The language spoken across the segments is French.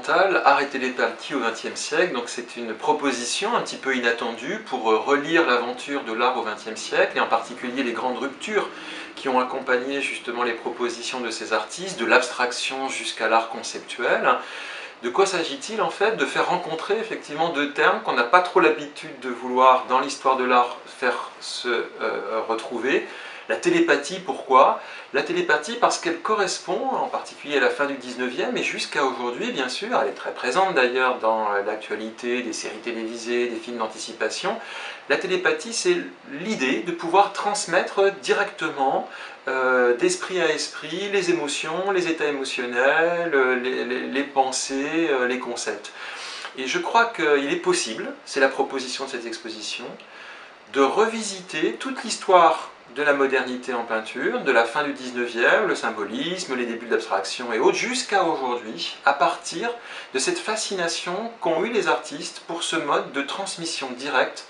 Mental, art et télépathie au XXe siècle. Donc c'est une proposition un petit peu inattendue pour relire l'aventure de l'art au XXe siècle, et en particulier les grandes ruptures qui ont accompagné justement les propositions de ces artistes, de l'abstraction jusqu'à l'art conceptuel. De quoi s'agit-il en fait? De faire rencontrer effectivement deux termes qu'on n'a pas trop l'habitude de vouloir dans l'histoire de l'art faire se retrouver. La télépathie, pourquoi? La télépathie parce qu'elle correspond, en particulier à la fin du 19e et jusqu'à aujourd'hui bien sûr, elle est très présente d'ailleurs dans l'actualité des séries télévisées, des films d'anticipation. La télépathie, c'est l'idée de pouvoir transmettre directement d'esprit à esprit les émotions, les états émotionnels, les pensées, les concepts. Et je crois qu'il est possible, c'est la proposition de cette exposition, de revisiter toute l'histoire de la modernité en peinture, de la fin du 19e, le symbolisme, les débuts de l'abstraction et autres, jusqu'à aujourd'hui, à partir de cette fascination qu'ont eu les artistes pour ce mode de transmission directe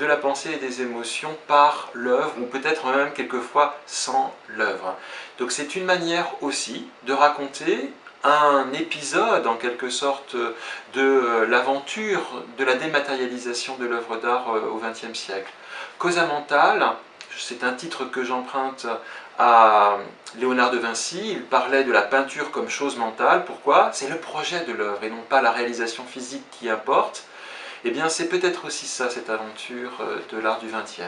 de la pensée et des émotions par l'œuvre, ou peut-être même quelquefois sans l'œuvre. Donc c'est une manière aussi de raconter un épisode en quelque sorte de l'aventure de la dématérialisation de l'œuvre d'art au XXe siècle. Causa Mental, c'est un titre que j'emprunte à Léonard de Vinci. Il parlait de la peinture comme chose mentale. Pourquoi? C'est le projet de l'œuvre et non pas la réalisation physique qui importe. Eh bien c'est peut-être aussi ça, cette aventure de l'art du XXe.